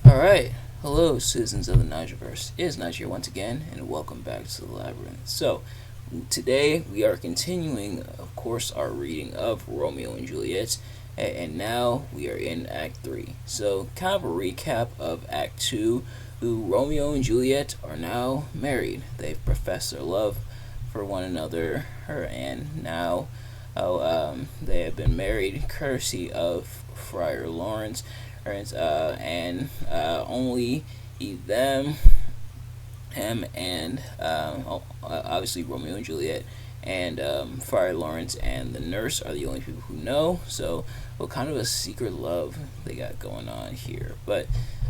Alright, hello citizens of the Nigelverse. It is Nigel here once again, and welcome back to the Labyrinth. So, today we are continuing, of course, our reading of Romeo and Juliet, and now we are in Act 3. So, kind of a recap of Act 2, who Romeo and Juliet are now married. They've professed their love for one another, and now they have been married courtesy of Friar Lawrence, and only them, him, and obviously Romeo and Juliet, and Friar Lawrence and the nurse are the only people who know. So, what kind of a secret love they got going on here? But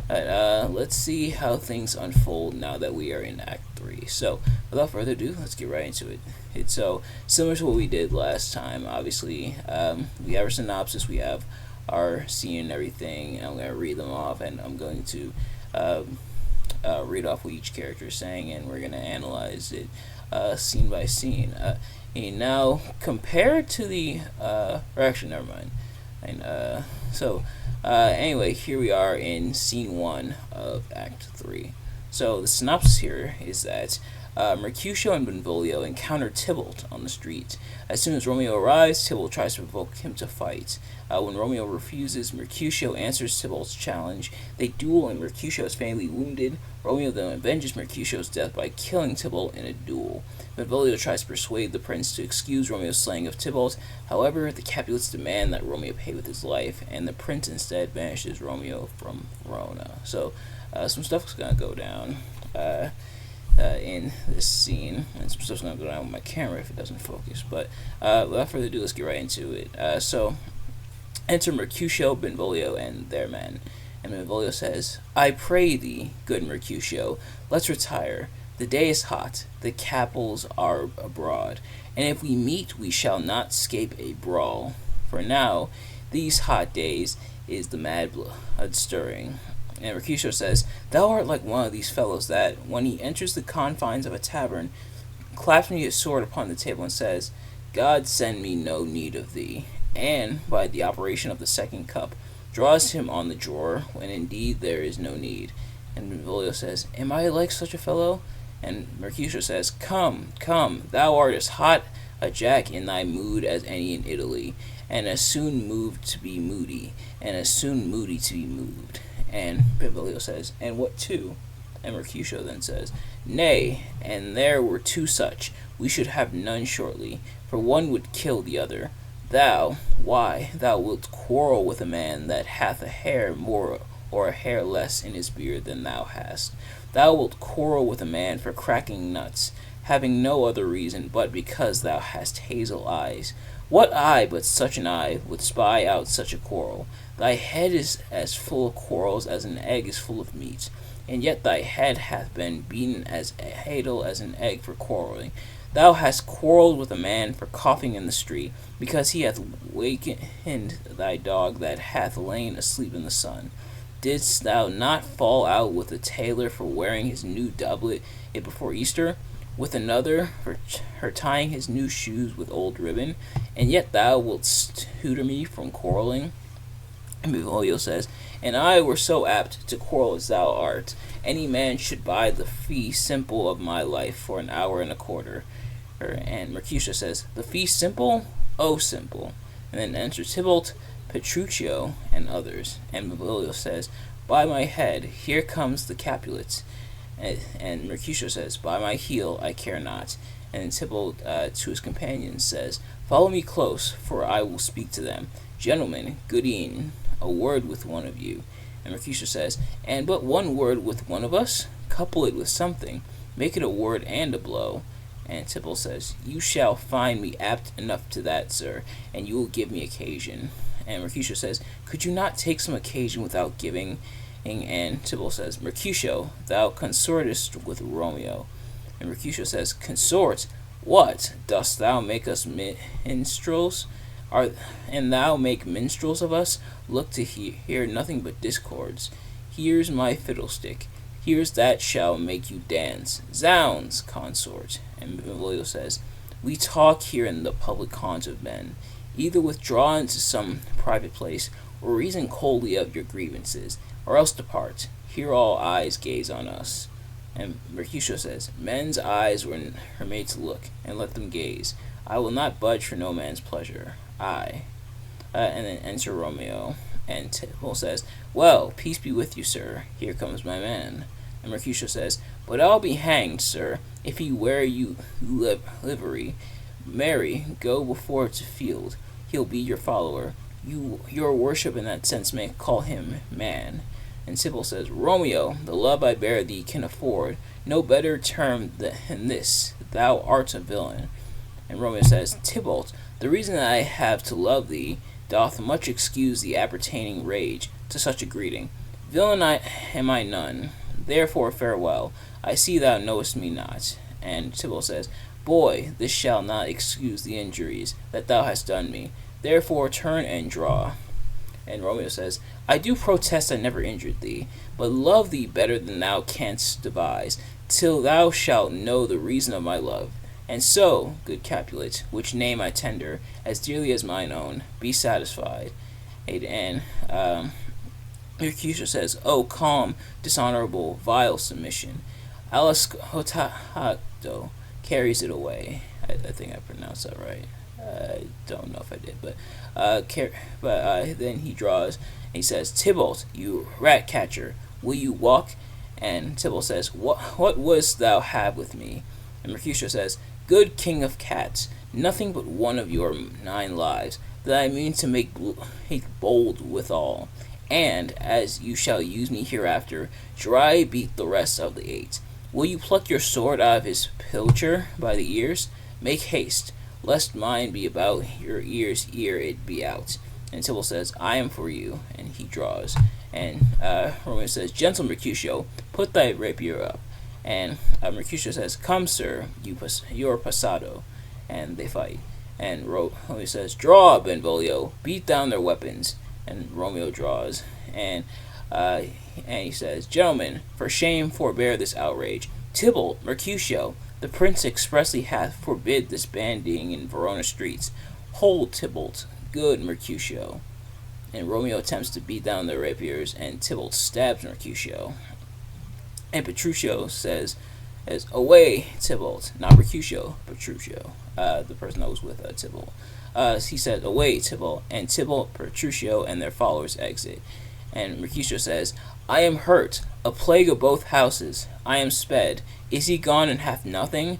let's see how things unfold now that we are in Act 3. So, without further ado, let's get right into it. It's so similar to what we did last time. Obviously, we have our synopsis, we have our scene and everything, and I'm going to read them off, and I'm going to read off what each character is saying, and we're going to analyze it scene by scene. And now, compared to the, or actually, never mind. And anyway, here we are in Scene 1 of Act 3. So, the synopsis here is that Mercutio and Benvolio encounter Tybalt on the street. As soon as Romeo arrives, Tybalt tries to provoke him to fight. When Romeo refuses, Mercutio answers Tybalt's challenge. They duel and Mercutio is fatally wounded. Romeo then avenges Mercutio's death by killing Tybalt in a duel. Benvolio tries to persuade the prince to excuse Romeo's slaying of Tybalt. However, the Capulets demand that Romeo pay with his life, and the prince instead banishes Romeo from Verona. So, some stuff's gonna go down in this scene, and some stuff's gonna go down with my camera if it doesn't focus. But without further ado, let's get right into it. So, enter Mercutio, Benvolio, and their men. And Benvolio says, "I pray thee, good Mercutio, let's retire. The day is hot, the capels are abroad, and if we meet, we shall not escape a brawl. For now, these hot days is the mad blood stirring." And Mercutio says, "Thou art like one of these fellows that, when he enters the confines of a tavern, claps me his sword upon the table and says, 'God send me no need of thee,' and, by the operation of the second cup, draws him on the drawer, when indeed there is no need." And Benvolio says, "Am I like such a fellow?" And Mercutio says, "Come, come, thou art as hot a jack in thy mood as any in Italy, and as soon moved to be moody, and as soon moody to be moved." And Benvolio says, "And what two?" And Mercutio then says, "Nay, and there were two such, we should have none shortly, for one would kill the other. Thou, why, thou wilt quarrel with a man that hath a hair more or a hair less in his beard than thou hast. Thou wilt quarrel with a man for cracking nuts, having no other reason but because thou hast hazel eyes. What eye but such an eye would spy out such a quarrel? Thy head is as full of quarrels as an egg is full of meat, and yet thy head hath been beaten as idle as an egg for quarreling. Thou hast quarrelled with a man for coughing in the street, because he hath wakened thy dog that hath lain asleep in the sun. Didst thou not fall out with a tailor for wearing his new doublet before Easter, with another for her tying his new shoes with old ribbon, and yet thou wilt tutor me from quarrelling?" And Benvolio says, "And I were so apt to quarrel as thou art, any man should buy the fee simple of my life for an hour and a quarter." And Mercutio says, "The fee simple? Oh, simple." And then enter Tybalt, Petruchio, and others. And Benvolio says, "By my head, here comes the Capulets." And Mercutio says, "By my heel, I care not." And Tybalt to his companions says, "Follow me close, for I will speak to them. Gentlemen, good e'en, a word with one of you." And Mercutio says, "And but one word with one of us? Couple it with something. Make it a word and a blow." And Tybalt says, "You shall find me apt enough to that, sir, and you will give me occasion." And Mercutio says, "Could you not take some occasion without giving?" And Tybalt says, "Mercutio, thou consortest with Romeo." And Mercutio says, "Consort? What? Dost thou make us minstrels? And thou make minstrels of us? Look to hear nothing but discords. Here's my fiddlestick. Here's that shall make you dance. Zounds, consort." And Benvolio says, "We talk here in the public haunts of men. Either withdraw into some private place, or reason coldly of your grievances, or else depart. Here all eyes gaze on us. And Mercutio says, men's eyes were made to look, and let them gaze. I will not budge for no man's pleasure. I. And then enter Romeo. And Tybalt says, well, peace be with you, sir. Here comes my man. And Mercutio says, but I'll be hanged, sir, if he wear you livery. Marry, go before to field. He'll be your follower. Your worship in that sense may call him man. And Tybalt says, Romeo, the love I bear thee can afford no better term than this. Thou art a villain. And Romeo says, Tybalt, the reason that I have to love thee doth much excuse the appertaining rage to such a greeting. Villain am I none, therefore farewell. I see thou knowest me not. And Tybalt says, boy, this shall not excuse the injuries that thou hast done me. Therefore turn and draw. And Romeo says, I do protest I never injured thee, but love thee better than thou canst devise, till thou shalt know the reason of my love. And so, good Capulet, which name I tender, as dearly as mine own, be satisfied. And Mercutio says, O calm, dishonorable, vile submission. Alascotado carries it away. I think I pronounced that right. I don't know if I did, but then he draws, and he says, Tybalt, you rat catcher, will you walk? And Tybalt says, what wouldst thou have with me? And Mercutio says, good king of cats, nothing but one of your 9 lives, that I mean to make bold withal. And, as you shall use me hereafter, dry beat the rest of the 8. Will you pluck your sword out of his pilcher by the ears? Make haste, lest mine be about your ears ere it be out. And Tybalt says, I am for you. And he draws. And Romeo says, gentle Mercutio, put thy rapier up. And Mercutio says, come, sir, you are passado. And they fight. And Romeo says, draw, Benvolio, beat down their weapons. And Romeo draws. And he says, gentlemen, for shame forbear this outrage. Tybalt, Mercutio, the prince expressly hath forbid this bandying in Verona streets. Hold, Tybalt, good Mercutio. And Romeo attempts to beat down their rapiers, and Tybalt stabs Mercutio. And Petruchio says, away, Tybalt, not Mercutio, Petruchio, the person that was with Tybalt. He said, away, Tybalt, and Tybalt, Petruchio, and their followers exit. And Mercutio says, I am hurt, a plague of both houses. I am sped. Is he gone and hath nothing?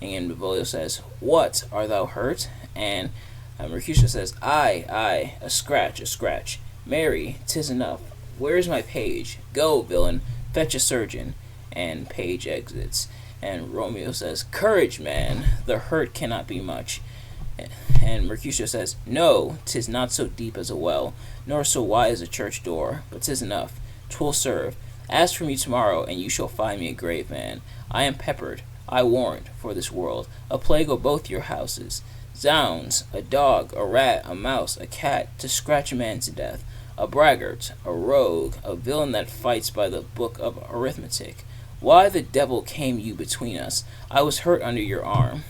And Benvolio says, what, art thou hurt? And Mercutio says, Aye, a scratch. Marry, 'tis enough. Where is my page? Go, villain, fetch a surgeon. And page exits. And Romeo says, courage, man, the hurt cannot be much. And Mercutio says, no, 'tis not so deep as a well, nor so wide as a church door, but 'tis enough. 'Twill serve. Ask for me tomorrow, and you shall find me a grave man. I am peppered, I warrant, for this world, a plague of both your houses. Zounds, a dog, a rat, a mouse, a cat, to scratch a man to death, a braggart, a rogue, a villain that fights by the book of arithmetic. Why the devil came you between us? I was hurt under your arm.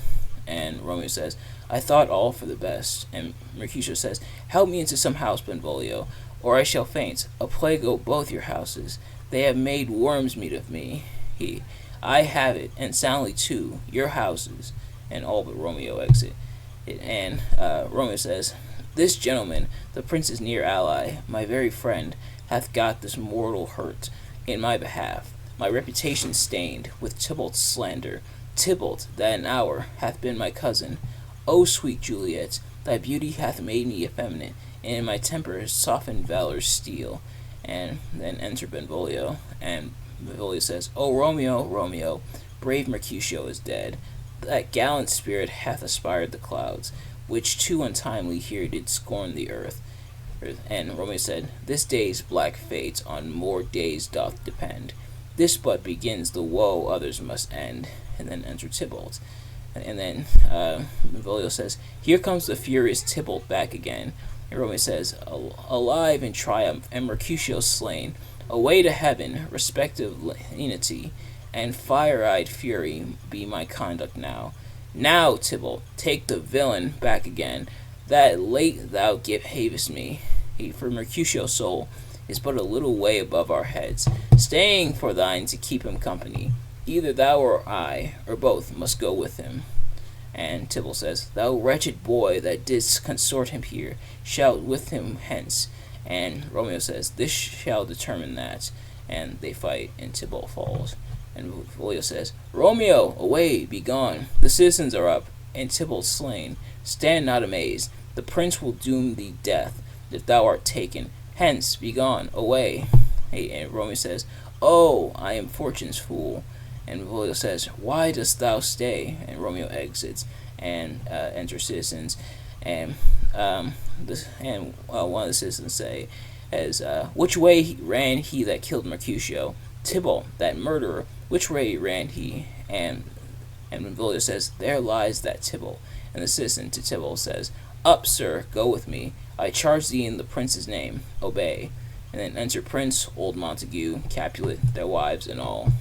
And Romeo says, I thought all for the best. And Mercutio says, help me into some house, Benvolio, or I shall faint. A plague o' both your houses. They have made worms meat of me. I have it, and soundly too, your houses. And all but Romeo exit. And Romeo says, this gentleman, the prince's near ally, my very friend, hath got this mortal hurt in my behalf, my reputation stained with Tybalt's slander. Tybalt, that an hour hath been my cousin. O sweet Juliet, thy beauty hath made me effeminate, and in my temper has softened valor's steel. And then enter Benvolio, and Benvolio says, O Romeo, Romeo, brave Mercutio is dead. That gallant spirit hath aspired the clouds, which too untimely here did scorn the earth. And Romeo said, this day's black fate on more days doth depend. This but begins the woe others must end. And then enter Tybalt. And then Benvolio says, here comes the furious Tybalt back again. And Romeo says, alive in triumph, and Mercutio slain. Away to heaven, respective lenity, and fire-eyed fury be my conduct now. Now, Tybalt, take the villain back again, that late thou havest me. For Mercutio's soul is but a little way above our heads, staying for thine to keep him company. Either thou or I, or both, must go with him. And Tybalt says, Thou wretched boy that didst consort him here, shalt with him hence. And Romeo says, This shall determine that. And they fight, and Tybalt falls. And Benvolio says, Romeo, away, be gone. The citizens are up, and Tybalt slain. Stand not amazed. The prince will doom thee death, if thou art taken. Hence, be gone, away. And Romeo says, Oh, I am fortune's fool. And Benvolio says, Why dost thou stay? And Romeo exits and enters citizens. And one of the citizens say, Which way ran he that killed Mercutio? Tybalt, that murderer, which way ran he? And Benvolio says, There lies that Tybalt. And the citizen to Tybalt says, Up, sir, go with me. I charge thee in the prince's name. Obey. And then enter Prince, old Montague, Capulet, their wives, and all.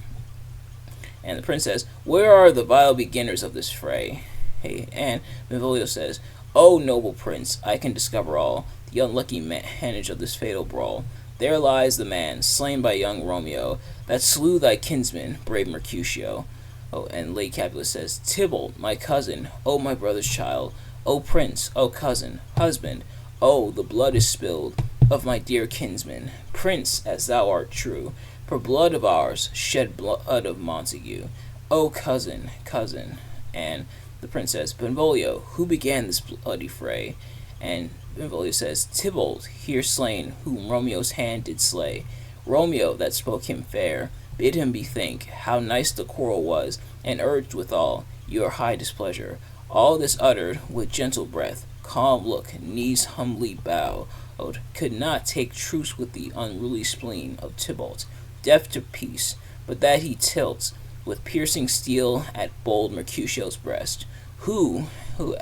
And the prince says, Where are the vile beginners of this fray? And Benvolio says, O noble prince, I can discover all the unlucky manage of this fatal brawl. There lies the man, slain by young Romeo, that slew thy kinsman, brave Mercutio. And Lady Capulet says, Tybalt, my cousin, O my brother's child, O prince, O cousin, husband, O the blood is spilled of my dear kinsman. Prince, as thou art true, for blood of ours, shed blood of Montague. O cousin, cousin. And the prince says, Benvolio, who began this bloody fray? And Benvolio says, Tybalt, here slain, whom Romeo's hand did slay. Romeo, that spoke him fair, bid him bethink how nice the quarrel was, and urged withal your high displeasure. All this uttered with gentle breath, calm look, knees humbly bowed, could not take truce with the unruly spleen of Tybalt, deaf to peace, but that he tilts with piercing steel at bold Mercutio's breast, who all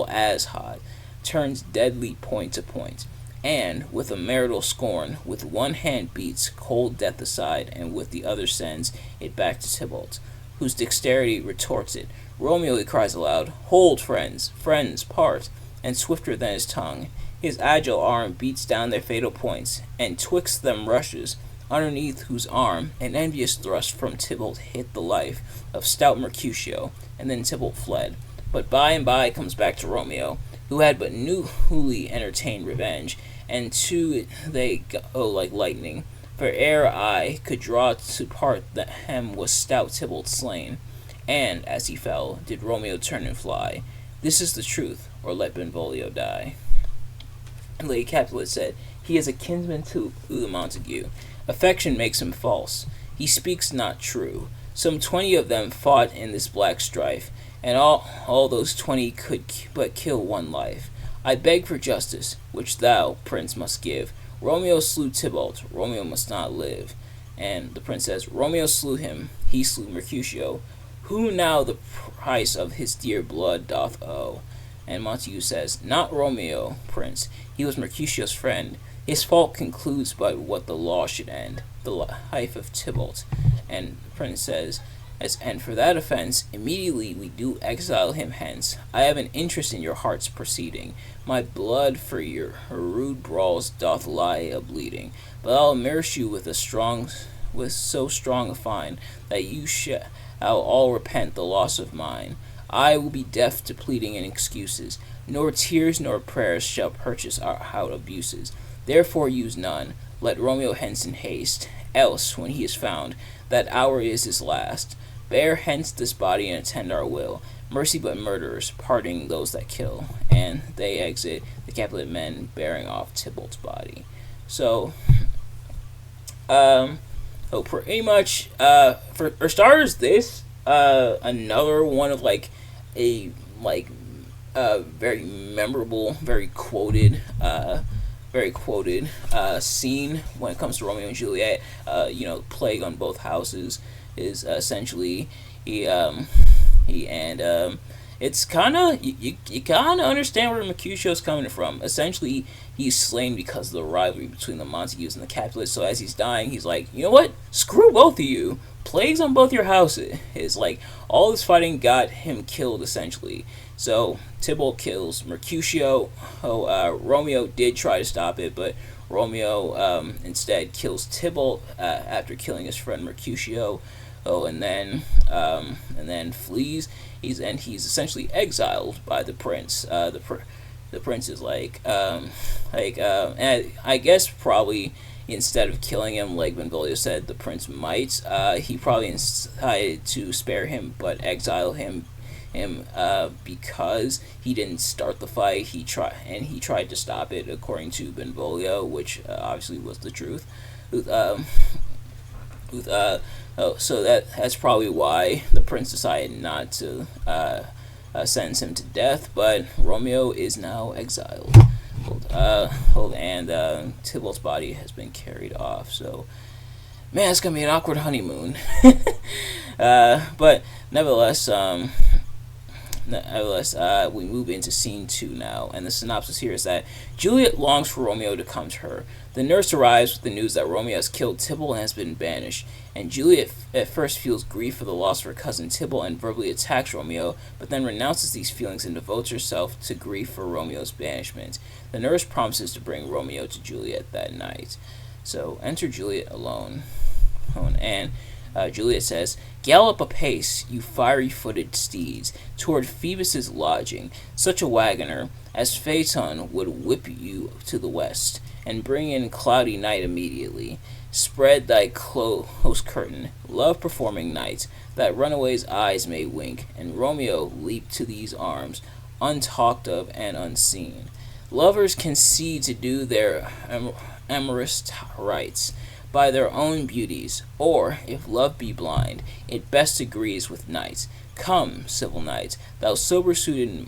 as hot, turns deadly point to point, and with a marital scorn, with one hand beats cold death aside, and with the other sends it back to Tybalt, whose dexterity retorts it. Romeo, he cries aloud, Hold, friends, friends, part, and swifter than his tongue, his agile arm beats down their fatal points, and twixt them rushes, underneath whose arm an envious thrust from Tybalt hit the life of stout Mercutio, and then Tybalt fled. But by and by comes back to Romeo, who had but newly entertained revenge, and to they go like lightning. For ere I could draw to part the hem was stout Tybalt slain, and as he fell, did Romeo turn and fly. This is the truth, or let Benvolio die. Lady Capulet said, He is a kinsman to the Montague. Affection makes him false. He speaks not true. Some 20 of them fought in this black strife, and all those 20 could but kill one life. I beg for justice, which thou, prince, must give. Romeo slew Tybalt. Romeo must not live. And the prince says, Romeo slew him. He slew Mercutio. Who now the price of his dear blood doth owe? And Montague says, Not Romeo, prince. He was Mercutio's friend. His fault concludes but what the law should end, the life of Tybalt. And the prince says, And for that offense, immediately we do exile him hence. I have an interest in your heart's proceeding. My blood for your rude brawls doth lie a-bleeding. But I'll immerse you with so strong a fine, that you shall all repent the loss of mine. I will be deaf to pleading and excuses, nor tears nor prayers shall purchase out abuses. Therefore use none. Let Romeo hence in haste, else, when he is found, that hour is his last. Bear hence this body and attend our will. Mercy but murderers, parting those that kill. And they exit, the Capulet men bearing off Tybalt's body. So, pretty much, for starters, this, another one of, a very memorable, very quoted scene when it comes to Romeo and Juliet. Plague on both houses is essentially he and it's kind of you kind of understand where Mercutio's coming from. Essentially, he's slain because of the rivalry between the Montagues and the Capulets. So as he's dying, he's like, you know what? Screw both of you. Plagues on both your houses. It's like all this fighting got him killed essentially. So Tybalt kills Mercutio. Romeo did try to stop it, but Romeo instead kills Tybalt after killing his friend Mercutio. And then flees. He's essentially exiled by the prince. The prince is and I guess probably instead of killing him, like Benvolio said, the prince might. He probably decided to spare him, but exile him because he didn't start the fight. He tried to stop it, according to Benvolio, which obviously was the truth. So that's probably why the prince decided not to sentence him to death. But Romeo is now exiled. And Tybalt's body has been carried off. So, man, it's gonna be an awkward honeymoon. But nevertheless, we move into scene 2 now, and the synopsis here is that Juliet longs for Romeo to come to her. The nurse arrives with the news that Romeo has killed Tybalt and has been banished, and Juliet at first feels grief for the loss of her cousin Tybalt and verbally attacks Romeo, but then renounces these feelings and devotes herself to grief for Romeo's banishment. The nurse promises to bring Romeo to Juliet that night. So enter Juliet alone, and Juliet says, "Gallop apace, you fiery-footed steeds, toward Phoebus's lodging. Such a wagoner as Phaeton would whip you to the west, and bring in cloudy night immediately. Spread thy close curtain, love-performing night, that runaway's eyes may wink, and Romeo leap to these arms, untalked of and unseen. Lovers can see to do their amorous rites by their own beauties, or, if love be blind, it best agrees with night. Come, civil knight, thou sober-suited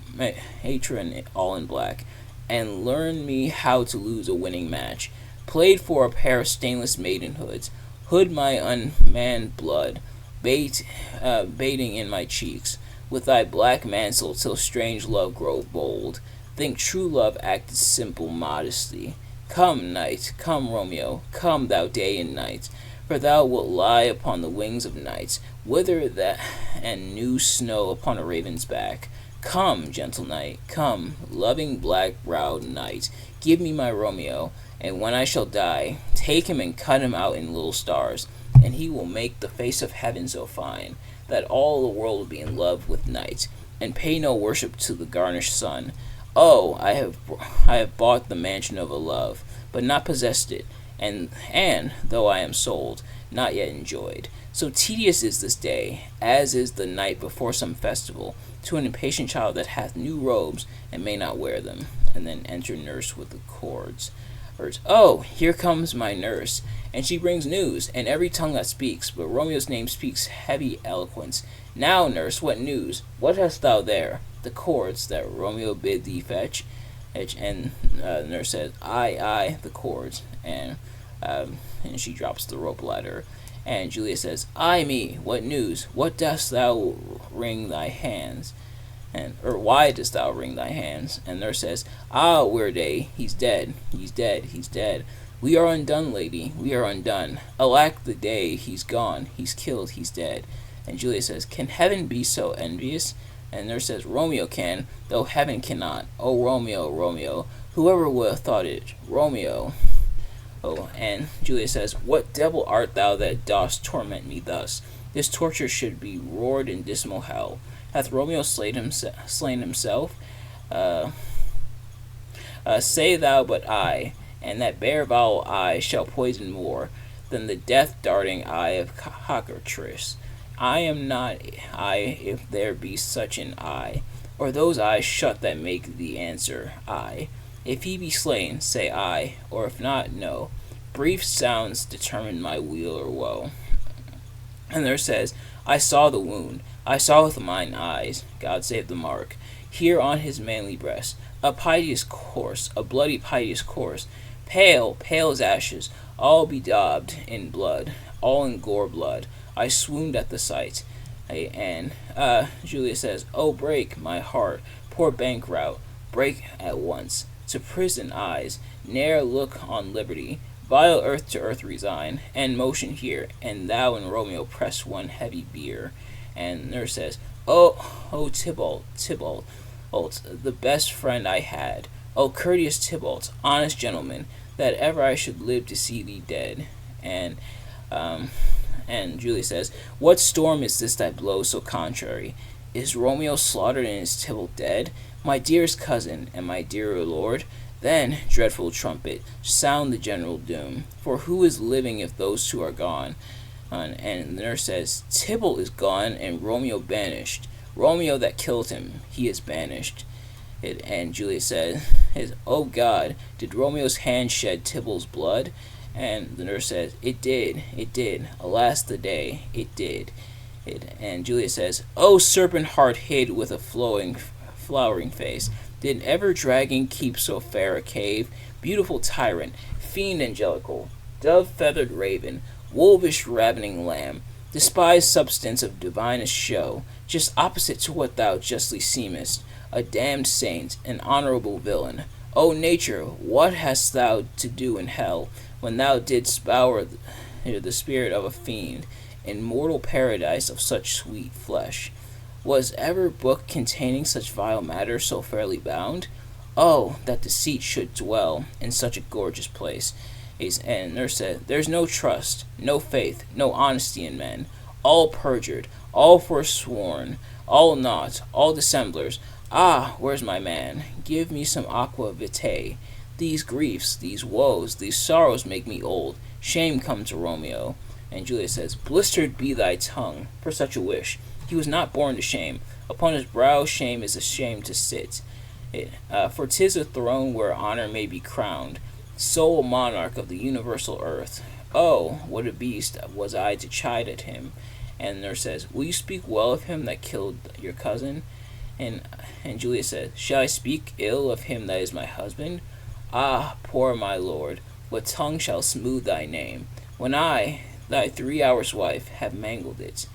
matron all in black, and learn me how to lose a winning match. Played for a pair of stainless maidenhoods, hood my unmanned blood, baiting in my cheeks, with thy black mantle till strange love grow bold. Think true love acted simple modesty. Come, knight, come, Romeo, come, thou day and night, for thou wilt lie upon the wings of night, wither that and new snow upon a raven's back. Come, gentle knight, come, loving black-browed knight, give me my Romeo, and when I shall die, take him and cut him out in little stars, and he will make the face of heaven so fine, that all the world will be in love with night, and pay no worship to the garnished sun. Oh, I have bought the mansion of a love, but not possessed it, and though I am sold, not yet enjoyed. So tedious is this day, as is the night before some festival, to an impatient child that hath new robes and may not wear them." And then enter nurse with the cords. "Oh, here comes my nurse, and she brings news, and every tongue that speaks, but Romeo's name speaks heavy eloquence. Now, nurse, what news? What hast thou there?" "The cords that Romeo bid thee fetch." And the nurse says, "Aye, the cords." And she drops the rope ladder. And Julia says, "Ay me, what news? What dost thou wring thy hands?" Or why dost thou wring thy hands? And nurse says, "Ah, Weirday, he's dead, he's dead, he's dead. We are undone, lady, we are undone. Alack the day, he's gone, he's killed, he's dead." And Julia says, "Can heaven be so envious?" And nurse says, "Romeo can, though heaven cannot. Oh, Romeo, Romeo, whoever would have thought it, Romeo." And Julia says, "What devil art thou that dost torment me thus? This torture should be roared in dismal hell. Hath Romeo slain himself? Say thou but I, and that bare foul eye shall poison more than the death-darting eye of cockatrice. I am not I, if there be such an eye, or those eyes shut that make the answer I. If he be slain, say I, or if not, no. Brief sounds determine my weal or woe." And there says, "I saw the wound, I saw with mine eyes, God save the mark, here on his manly breast, a piteous course, a bloody piteous course, pale, pale as ashes, all bedaubed in blood, all in gore blood. I swooned at the sight." And Juliet says, "Oh, break my heart, poor bankrout, break at once. To prison eyes, ne'er look on liberty. Vile earth to earth resign, and motion here, and thou and Romeo press one heavy bier." And nurse says, "Oh, Tybalt, Tybalt, the best friend I had. Oh, courteous Tybalt, honest gentleman, that ever I should live to see thee dead." Um, and Julia says, "What storm is this that blows so contrary? Is Romeo slaughtered and is Tybalt dead? My dearest cousin, and my dearer lord? Then, dreadful trumpet, sound the general doom. For who is living if those two are gone?" And the nurse says, "Tybalt is gone, and Romeo banished. Romeo that killed him, he is banished." And Julia says, "Oh God, did Romeo's hand shed Tybalt's blood?" And the nurse says, it did. Alas the day, it did. And Julia says, "Oh, serpent heart hid with a flowering face, did ever dragon keep so fair a cave? Beautiful tyrant, fiend angelical, dove-feathered raven, wolvish ravening lamb, despised substance of divinest show, just opposite to what thou justly seemest, a damned saint, an honorable villain. O nature, what hast thou to do in hell, when thou didst bower the spirit of a fiend, in mortal paradise of such sweet flesh? Was ever book containing such vile matter so fairly bound? Oh, that deceit should dwell in such a gorgeous place." And nurse said, "There's no trust, no faith, no honesty in men. All perjured, all forsworn, all naught, all dissemblers. Ah, where's my man? Give me some aqua vitae. These griefs, these woes, these sorrows make me old. Shame come to Romeo." And Julia says, "Blistered be thy tongue for such a wish. He was not born to shame. Upon his brow shame is ashamed to sit. For 'tis a throne where honor may be crowned, sole monarch of the universal earth. Oh, what a beast was I to chide at him." And the nurse says, "Will you speak well of him that killed your cousin?" And Julia says, "Shall I speak ill of him that is my husband? Ah, poor my lord, what tongue shall smooth thy name, when I, thy 3 hours wife, have mangled it?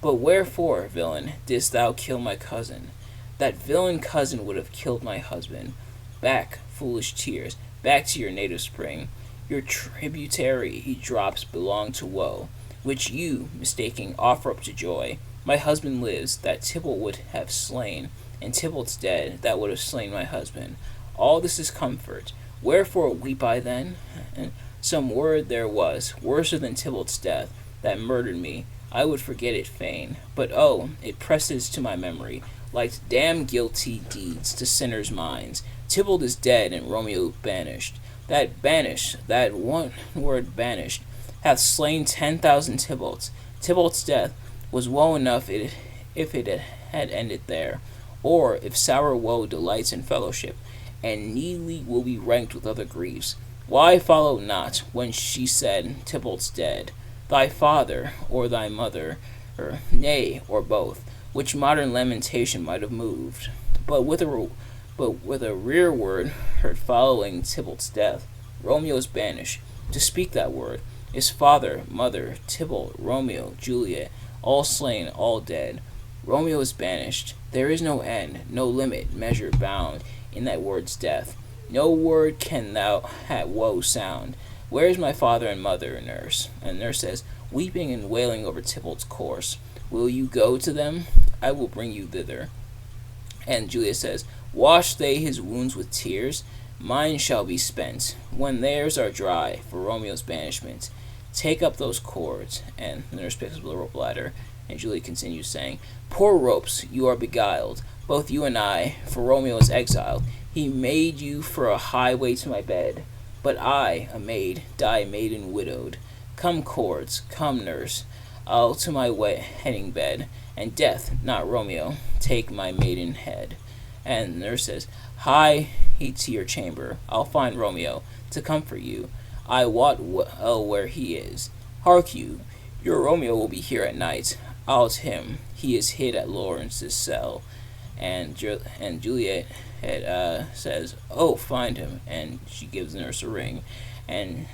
But wherefore, villain, didst thou kill my cousin? That villain cousin would have killed my husband. Back, foolish tears, back to your native spring. Your tributary drops belong to woe, which you, mistaking, offer up to joy. My husband lives, that Tybalt would have slain, and Tybalt's dead, that would have slain my husband. All this is comfort. Wherefore weep I then? And some word there was, worser than Tybalt's death, that murdered me. I would forget it fain, but oh, it presses to my memory, like damn guilty deeds to sinners' minds. Tybalt is dead, and Romeo banished. That one word banished, hath slain 10,000 Tybalts. Tybalt's death was woe enough if it had ended there, or if sour woe delights in fellowship, and needly will be ranked with other griefs. Why follow not, when she said, Tybalt's dead, thy father, or thy mother, or nay, or both, which modern lamentation might have moved, but with a rearward heard following Tybalt's death. Romeo is banished. To speak that word, is father, mother, Tybalt, Romeo, Juliet, all slain, all dead. Romeo is banished. There is no end, no limit, measure, bound in that word's death. No word can thou at woe sound. Where is my father and mother, nurse? And nurse says, weeping and wailing over Tybalt's corse. Will you go to them? I will bring you thither. And Julia says, wash they his wounds with tears? Mine shall be spent, when theirs are dry, for Romeo's banishment. Take up those cords. And the nurse picks up the rope ladder, and Julia continues saying, poor ropes, you are beguiled, both you and I, for Romeo is exiled. He made you for a highway to my bed. But I, a maid, die maiden widowed. Come cords, come nurse, I'll to my wedding bed, and death, not Romeo, take my maiden head. And the nurse says, hie he to your chamber, I'll find Romeo, to comfort you. I wot well where he is. Hark you, your Romeo will be here at night. I'll to him, he is hid at Lawrence's cell. And Juliet says, oh, find him. And she gives the nurse a ring. And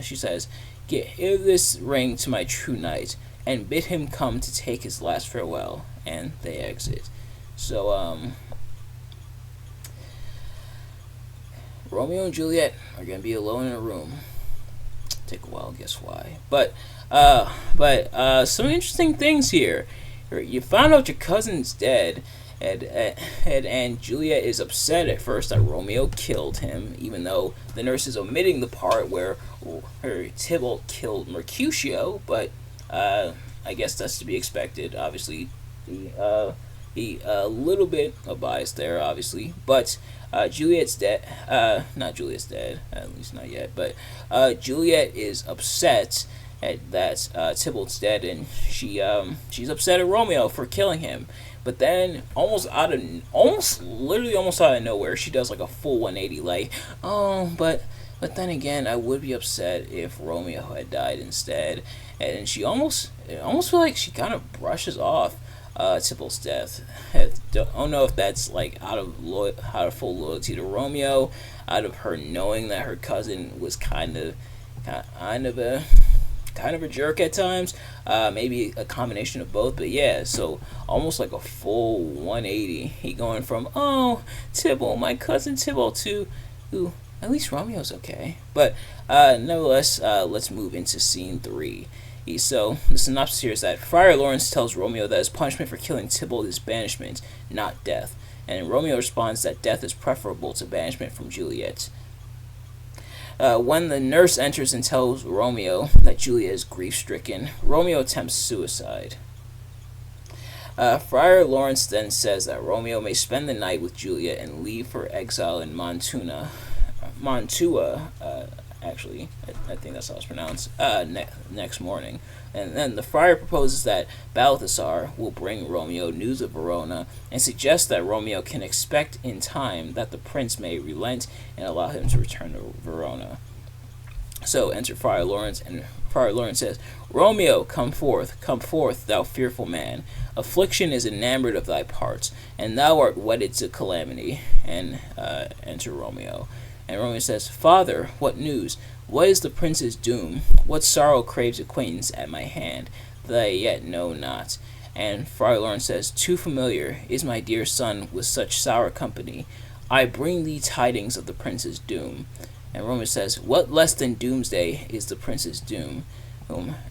she says, give this ring to my true knight. and bid him come to take his last farewell, and they exit. So, Romeo and Juliet are gonna be alone in a room. Take a while, guess why? But some interesting things here. You found out your cousin's dead, and Juliet is upset at first that Romeo killed him, even though the nurse is omitting the part where her Tybalt killed Mercutio. But I guess that's to be expected. Obviously, he a little bit of bias there, obviously, but Juliet's dead. Not Juliet's dead, at least not yet. But Juliet is upset at that Tybalt's dead, and she's upset at Romeo for killing him. But then, almost literally almost out of nowhere, she does like a full 180, like, oh, but then again, I would be upset if Romeo had died instead. And she almost feel like she kind of brushes off Tybalt's death. I don't know if that's like out of full loyalty to Romeo, out of her knowing that her cousin was kind of a jerk at times. Maybe a combination of both, but yeah, so almost like a full 180. He going from, oh, Tybalt, my cousin Tybalt, to, ooh, at least Romeo's okay. But nevertheless, let's move into scene 3. So the synopsis here is that Friar Lawrence tells Romeo that his punishment for killing Tybalt is banishment, not death. And Romeo responds that death is preferable to banishment from Juliet. When the nurse enters and tells Romeo that Juliet is grief-stricken, Romeo attempts suicide. Friar Lawrence then says that Romeo may spend the night with Juliet and leave for exile in Mantua, actually, I think that's how it's pronounced, next morning. And then the friar proposes that Balthasar will bring Romeo news of Verona and suggests that Romeo can expect in time that the prince may relent and allow him to return to Verona. So enter Friar Lawrence, and Friar Lawrence says, Romeo, come forth, thou fearful man. Affliction is enamored of thy parts, and thou art wedded to calamity. And enter Romeo. And Romeo says, Father, what news? What is the prince's doom? What sorrow craves acquaintance at my hand, that I yet know not? And Friar Lawrence says, Too familiar is my dear son with such sour company. I bring thee tidings of the prince's doom. And Romeo says, What less than doomsday is the prince's doom?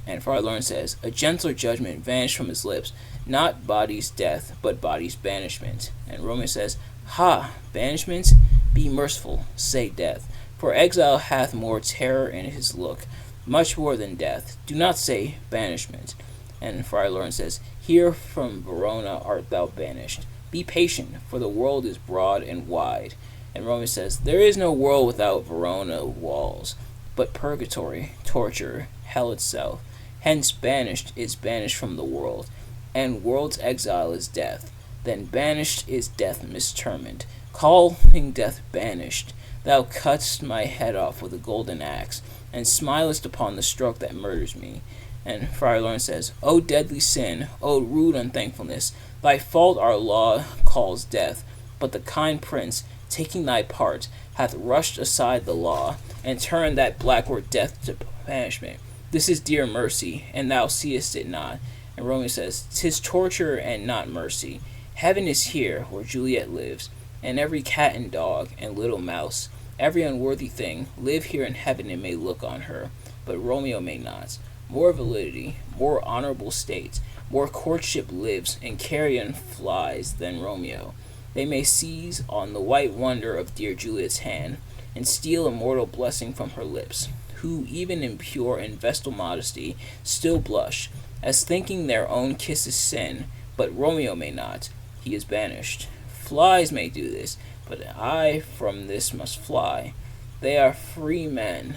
And Friar Lawrence says, A gentler judgment vanished from his lips, not body's death, but body's banishment. And Romeo says, Ha, banishment? Be merciful, say death, for exile hath more terror in his look, much more than death. Do not say banishment. And Friar Lawrence says, Here from Verona art thou banished. Be patient, for the world is broad and wide. And Romeo says, There is no world without Verona walls, but purgatory, torture, hell itself. Hence banished is banished from the world, and world's exile is death. Then banished is death mistermined. Calling death banished, thou cutt'st my head off with a golden axe, and smilest upon the stroke that murders me. And Friar Lawrence says, O deadly sin, O rude unthankfulness, thy fault our law calls death, but the kind prince, taking thy part, hath rushed aside the law, and turned that blackward death to banishment. This is dear mercy, and thou seest it not. And Romeo says, 'Tis torture and not mercy. Heaven is here, where Juliet lives, and every cat and dog and little mouse, every unworthy thing, live here in heaven and may look on her, but Romeo may not. More validity, more honorable state, more courtship lives and carrion flies than Romeo. They may seize on the white wonder of dear Juliet's hand, and steal a mortal blessing from her lips, who, even in pure and vestal modesty, still blush, as thinking their own kiss is sin, but Romeo may not. He is banished. Flies may do this, but I from this must fly. They are free men,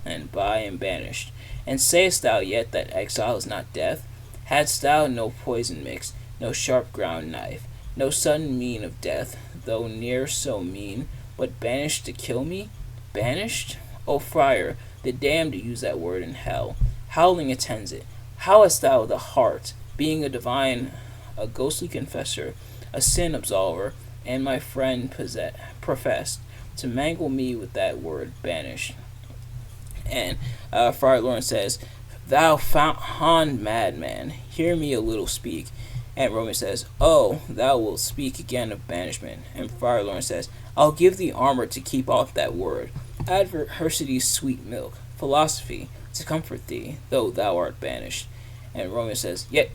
and by am banished. And sayest thou yet that exile is not death? Hadst thou no poison mixed, no sharp ground knife, no sudden mean of death, though near so mean, but banished to kill me? Banished? O friar, the damned use that word in hell. Howling attends it. How hast thou the heart, being a divine, a ghostly confessor, a sin absolver, and my friend professed, to mangle me with that word banished? And Friar Lawrence says, Thou fond madman, hear me a little speak. And Romeo says, Oh, thou wilt speak again of banishment. And Friar Lawrence says, I'll give thee armor to keep off that word. Adversity's sweet milk, philosophy, to comfort thee, though thou art banished. And Romeo says, Yet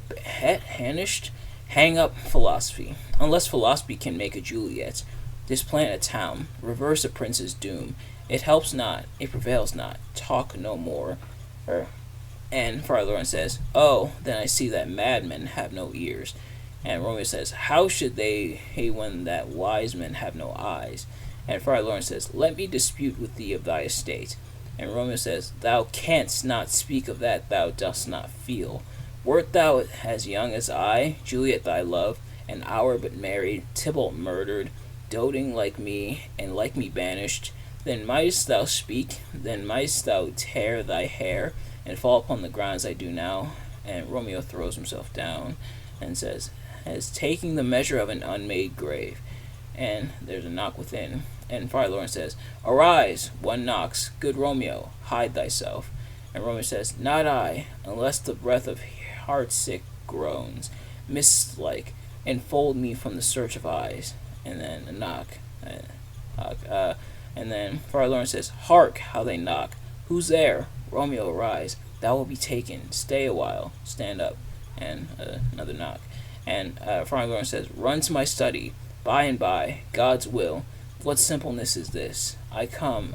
banished? Hang up philosophy. Unless philosophy can make a Juliet, displant a town, reverse a prince's doom. It helps not, it prevails not. Talk no more. And Friar Lawrence says, Oh, then I see that madmen have no ears. And Romeo says, How should they when that wise men have no eyes? And Friar Lawrence says, Let me dispute with thee of thy estate. And Romeo says, Thou canst not speak of that thou dost not feel. Wert thou as young as I, Juliet thy love, an hour but married, Tybalt murdered, doting like me, and like me banished, then mightst thou speak, then mightst thou tear thy hair, and fall upon the ground as I do now. And Romeo throws himself down and says, As taking the measure of an unmade grave. And there's a knock within. And Friar Lawrence says, Arise, one knocks, good Romeo, hide thyself. And Romeo says, Not I, unless the breath of heart-sick groans, mist-like, enfold me from the search of eyes. And then a knock. And then Friar Lawrence says, Hark, how they knock. Who's there? Romeo, arise. Thou wilt be taken. Stay a while. Stand up. And another knock. And Friar Lawrence says, Run to my study. By and by. God's will. What simpleness is this? I come.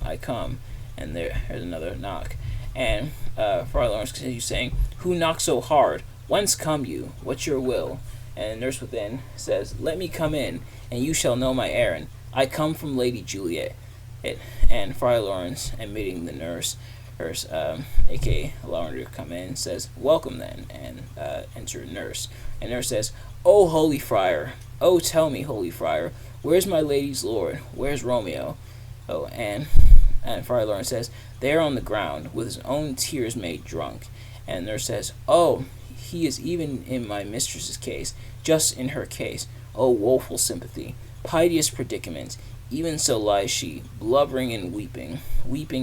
And there's another knock. And Friar Lawrence continues saying, Who knocks so hard? Whence come you? What's your will? And nurse within says, Let me come in, and you shall know my errand. I come from Lady Juliet. And Friar Lawrence, admitting the nurse, aka allowing her to come in, says, Welcome then, and enter nurse. And nurse says, Oh, holy friar, oh, tell me, holy friar, where's my lady's lord? Where's Romeo? Oh, and Friar Lawrence says, There on the ground, with his own tears made drunk. And nurse says, Oh, he is even in my mistress's case, just in her case. Oh, woeful sympathy, piteous predicament. Even so lies she, blubbering and weeping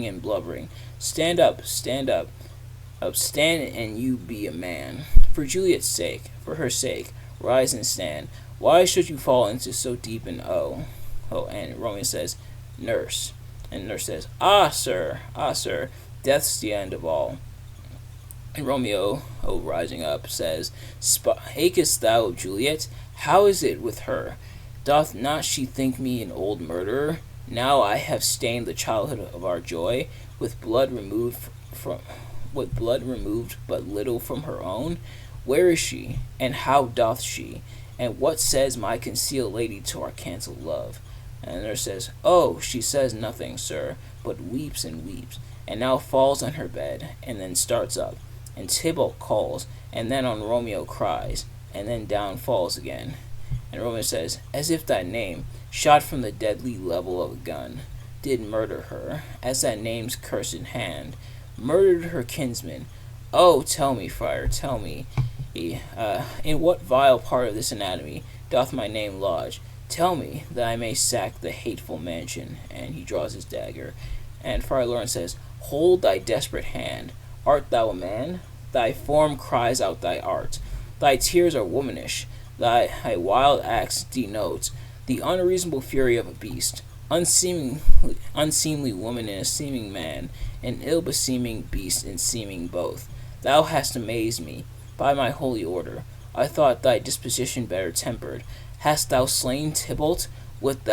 and blubbering. Stand up, stand and you be a man. For Juliet's sake, for her sake, rise and stand. Why should you fall into so deep an and Romeo says, Nurse. And nurse says, Ah, sir, death's the end of all. And Romeo, rising up, says, Achest thou of Juliet? How is it with her? Doth not she think me an old murderer? Now I have stained the childhood of our joy, with blood removed but little from her own. Where is she, and how doth she? And what says my concealed lady to our cancelled love? And the nurse says, Oh, she says nothing, sir, but weeps and weeps, and now falls on her bed, and then starts up. And Tybalt calls, and then on Romeo cries, and then down falls again. And Romeo says, As if that name, shot from the deadly level of a gun, did murder her, as that name's cursed hand murdered her kinsman. Oh, tell me, friar, tell me, in what vile part of this anatomy doth my name lodge? Tell me, that I may sack the hateful mansion. And he draws his dagger. And Friar Lawrence says, Hold thy desperate hand. Art thou a man? Thy form cries out thy art. Thy tears are womanish. Thy wild acts denote the unreasonable fury of a beast. Unseemly woman in a seeming man, an ill-beseeming beast in seeming both. Thou hast amazed me, by my holy order. I thought thy disposition better tempered. Hast thou slain Tybalt? Wilt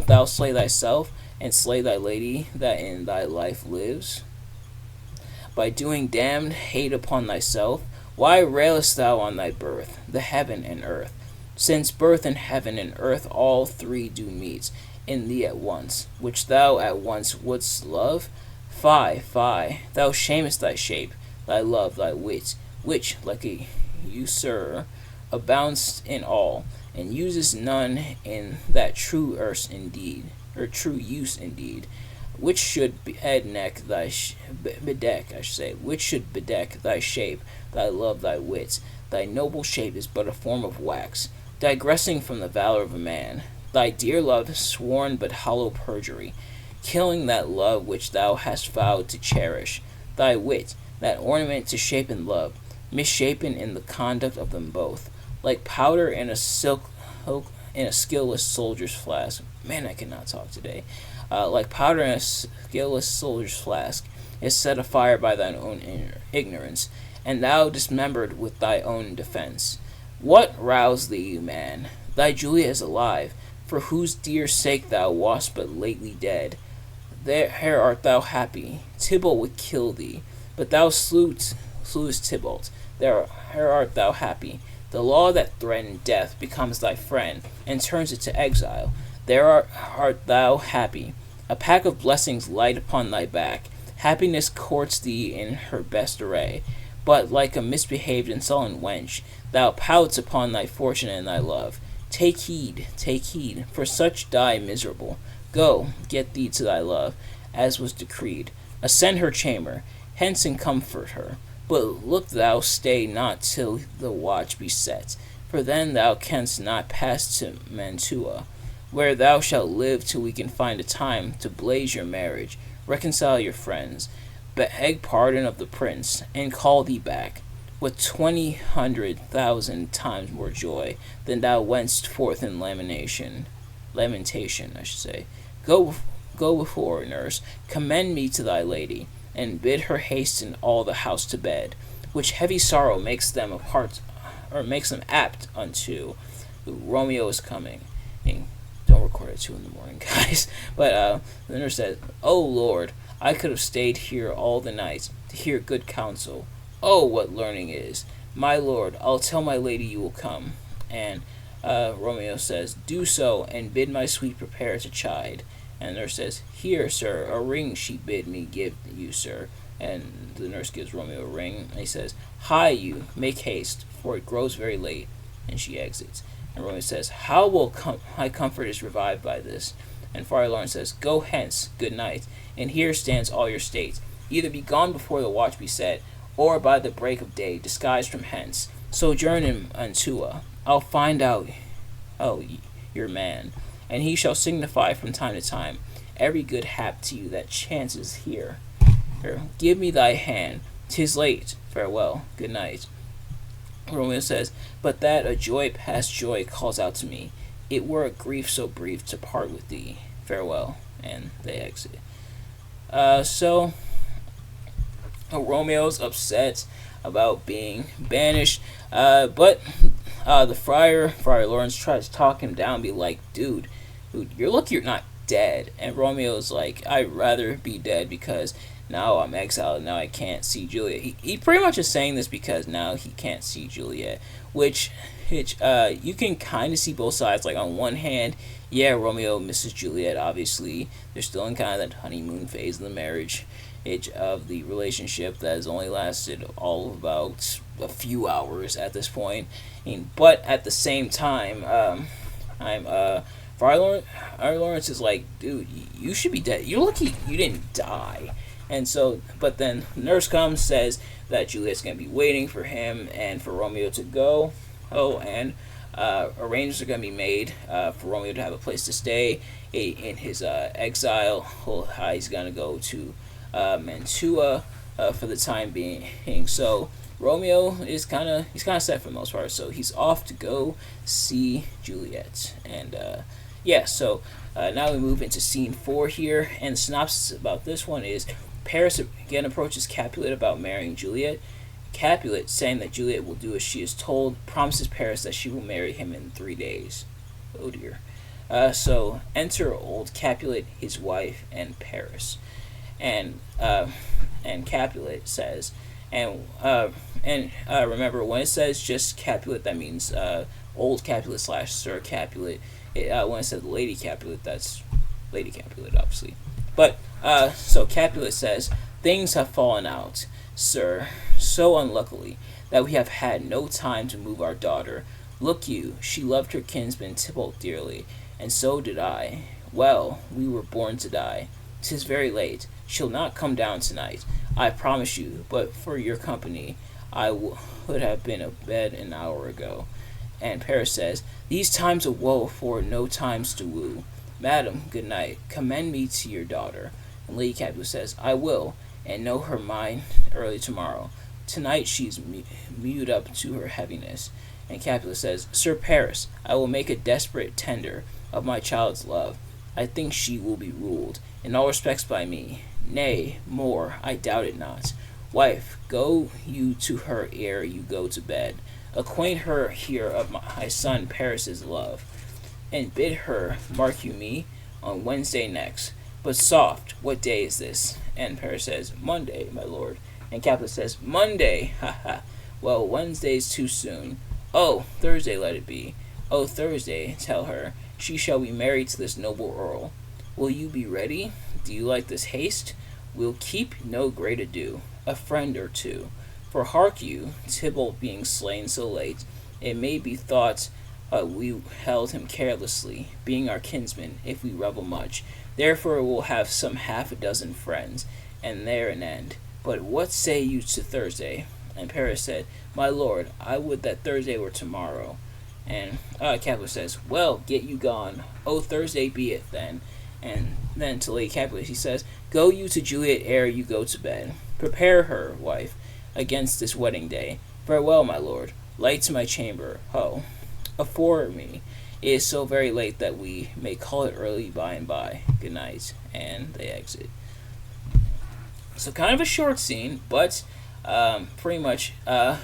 thou slay thyself, and slay thy lady that in thy life lives? By doing damned hate upon thyself, why railest thou on thy birth, the heaven and earth? Since birth and heaven and earth all three do meet in thee at once, which thou at once wouldst love? Fie, thou shamest thy shape, thy love, thy wit, which, like a usurer, abounds in all, and uses none in that true use indeed, which should bedeck thy shape, thy love, thy wit. Thy noble shape is but a form of wax, digressing from the valor of a man. Thy dear love sworn but hollow perjury, killing that love which thou hast vowed to cherish. Thy wit, that ornament to shape and love, misshapen in the conduct of them both, like powder in a skillless soldier's flask. Man, I cannot talk today. Like powder in a skillless soldier's flask, is set afire by thine own ignorance, and thou dismembered with thy own defense. What roused thee, man? Thy Juliet is alive, for whose dear sake thou wast but lately dead. There art thou happy. Tybalt would kill thee, but thou slewest Tybalt. There art thou happy. The law that threatened death becomes thy friend, and turns it to exile. There art thou happy. A pack of blessings light upon thy back. Happiness courts thee in her best array. But like a misbehaved and sullen wench, thou pouts upon thy fortune and thy love. Take heed, for such die miserable. Go, get thee to thy love, as was decreed. Ascend her chamber, hence and comfort her. But look thou stay not till the watch be set, for then thou canst not pass to Mantua, where thou shalt live till we can find a time to blaze your marriage, reconcile your friends, beg pardon of the prince, and call thee back, with 20,000 times more joy than thou wentst forth in lamentation, I should say. Go before, nurse, commend me to thy lady, and bid her hasten all the house to bed, which heavy sorrow makes them apt unto. Romeo is coming. And don't record at 2 a.m, guys. But the nurse says, "O Lord, I could have stayed here all the night to hear good counsel. Oh, what learning is! My lord, I'll tell my lady you will come." And Romeo says, "Do so, and bid my sweet prepare to chide." And the nurse says, "Here, sir, a ring she bid me give you, sir." And the nurse gives Romeo a ring, and he says, "Hie you, make haste, for it grows very late." And she exits. And Romeo says, "How will my comfort is revived by this?" And Friar Lawrence says, "Go hence, good night, and here stands all your state. Either be gone before the watch be set, or by the break of day, disguised from hence, sojourn in Mantua. I'll find out, your man, and he shall signify from time to time every good hap to you that chances here. Give me thy hand. 'Tis late. Farewell. Good night." Romeo says, "But that a joy past joy calls out to me. It were a grief so brief to part with thee. Farewell." And they exit. So Romeo's upset about being banished, but the Friar Lawrence tries to talk him down, be like, dude, you're lucky you're not dead. And Romeo's like, "I'd rather be dead because now I'm exiled, now I can't see Juliet." He pretty much is saying this because now he can't see Juliet, which you can kind of see both sides. Like, on one hand, yeah, Romeo misses Juliet, obviously. They're still in kind of that honeymoon phase of the marriage, of the relationship that has only lasted all of about a few hours at this point. But at the same time, Friar Lawrence is like, dude, you should be dead. You're lucky you didn't die. And so, but then nurse comes, says that Juliet's going to be waiting for him and for Romeo to go. And arrangements are going to be made for Romeo to have a place to stay in his exile. He's going to go to Mantua for the time being. So Romeo is kind of set for the most part. So he's off to go see Juliet. And so now we move into scene 4 here. And the synopsis about this one is: Paris again approaches Capulet about marrying Juliet. Capulet, saying that Juliet will do as she is told, promises Paris that she will marry him in 3 days. Oh dear. So enter old Capulet, his wife, and Paris. And Capulet says, remember, when it says just Capulet, that means old Capulet / Sir Capulet. When it says Lady Capulet, that's Lady Capulet, obviously. But so Capulet says, "Things have fallen out, sir, so unluckily that we have had no time to move our daughter. Look you, she loved her kinsman Tybalt dearly, and so did I. Well, we were born to die. 'Tis very late. She'll not come down tonight, I promise you, but for your company I would have been abed an hour ago." And Paris says, "These times of woe afford no times to woo. Madam, good night. Commend me to your daughter." And Lady Capulet says, "I will, and know her mind early tomorrow. Tonight she's mewed up to her heaviness. And Capulet says, Sir Paris, I will make a desperate tender of my child's love. I think she will be ruled, in all respects by me. Nay, more, I doubt it not. Wife, go you to her ere you go to bed. Acquaint her here of my son Paris's love, and bid her, mark you me, on Wednesday next. But soft, what day is this? And Paris says, Monday, my lord. And Capulet says, Monday, ha ha. Well, Wednesday's too soon. Oh, Thursday let it be. Oh, Thursday, tell her, she shall be married to this noble earl. Will you be ready? Do you like this haste? We'll keep no great ado, a friend or two. For hark you, Tybalt being slain so late, it may be thought we held him carelessly, being our kinsman, if we revel much. Therefore we'll have some half a dozen friends, and there an end. But what say you to Thursday? And Paris said, My lord, I would that Thursday were tomorrow. And Capulet says, Well, get you gone. Oh, Thursday be it then. And then to Lady Capulet he says, Go you to Juliet ere you go to bed. Prepare her, wife, against this wedding day. Farewell, my lord. Light to my chamber. Ho. Afore me. It is so very late that we may call it early by and by. Good night. And they exit. So kind of a short scene, but pretty much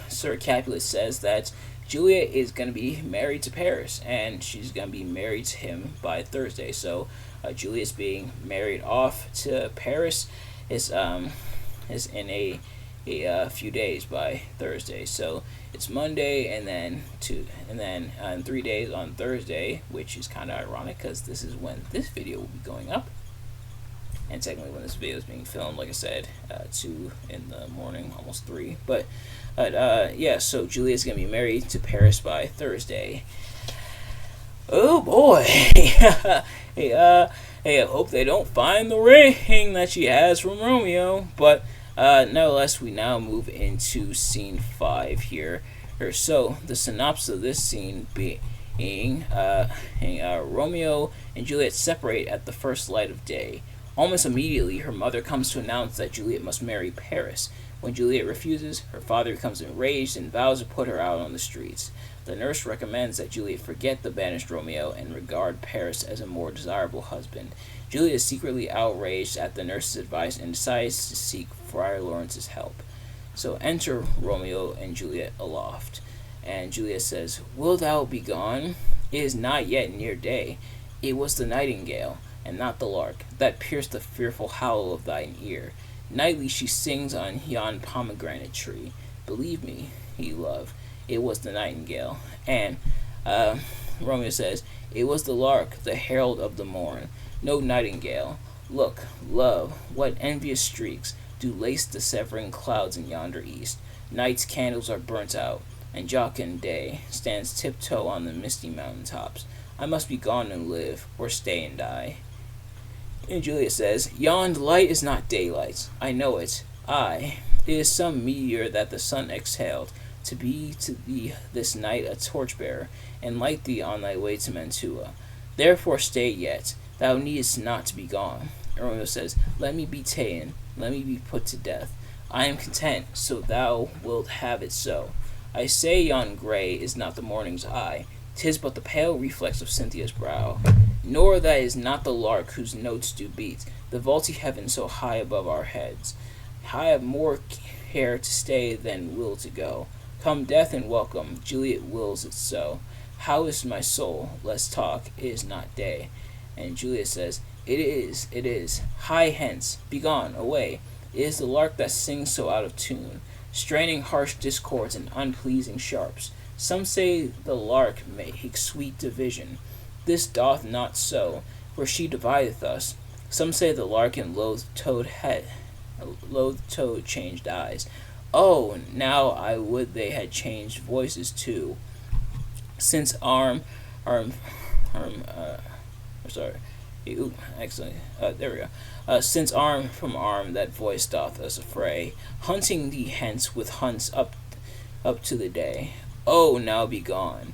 Sir Capulet says that Juliet is going to be married to Paris, and she's going to be married to him by Thursday. So Juliet's being married off to Paris is in a few days by Thursday. So it's Monday, and then 3 days on Thursday, which is kind of ironic because this is when this video will be going up. And technically when this video is being filmed, like I said, 2 in the morning, almost 3. But yeah, so Juliet's going to be married to Paris by Thursday. Oh boy. Hey, I hope they don't find the ring that she has from Romeo. But nevertheless, we now move into scene 5 here. So the synopsis of this scene being Romeo and Juliet separate at the first light of day. Almost immediately, her mother comes to announce that Juliet must marry Paris. When Juliet refuses, her father becomes enraged and vows to put her out on the streets. The nurse recommends that Juliet forget the banished Romeo and regard Paris as a more desirable husband. Juliet is secretly outraged at the nurse's advice and decides to seek Friar Lawrence's help. So enter Romeo and Juliet aloft. And Juliet says, Wilt thou be gone? It is not yet near day. It was the nightingale, and not the lark, that pierced the fearful howl of thine ear. Nightly she sings on yon pomegranate tree. Believe me, ye love, it was the nightingale. And Romeo says, It was the lark, the herald of the morn, no nightingale. Look, love, what envious streaks do lace the severing clouds in yonder east. Night's candles are burnt out, and jocund day stands tiptoe on the misty mountain tops. I must be gone and live, or stay and die. And Juliet says, Yond light is not daylight. I know it. It is some meteor that the sun exhaled, to be this night a torchbearer, and light thee on thy way to Mantua. Therefore stay yet. Thou needest not to be gone. And Romeo says, Let me be ta'en. Let me be put to death. I am content, so thou wilt have it so. I say yon grey is not the morning's eye. 'Tis but the pale reflex of Cynthia's brow. Nor that is not the lark whose notes do beat the vaulty heaven so high above our heads. I have more care to stay than will to go. Come death and welcome, Juliet wills it so. How is my soul? Let's talk, it is not day. And Juliet says, It is. Hie hence, begone, away. It is the lark that sings so out of tune, straining harsh discords and unpleasing sharps. Some say the lark makes sweet division. This doth not so, for she divideth us. Some say the lark and loath toad changed eyes. Oh, now I would they had changed voices too. Since since arm from arm that voice doth us affray, hunting thee hence with hunts up to the day. Oh, now be gone.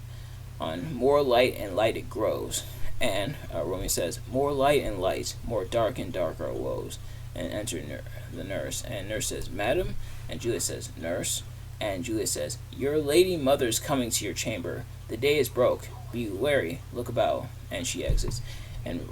On more light and light it grows. And Romeo says, More light and light, more dark and dark our woes. and enter the nurse. And nurse says, "Madam," and Juliet says, "Nurse." And Juliet says, "Your lady mother's coming to your chamber. The day is broke. Be wary. Look about." And she exits. And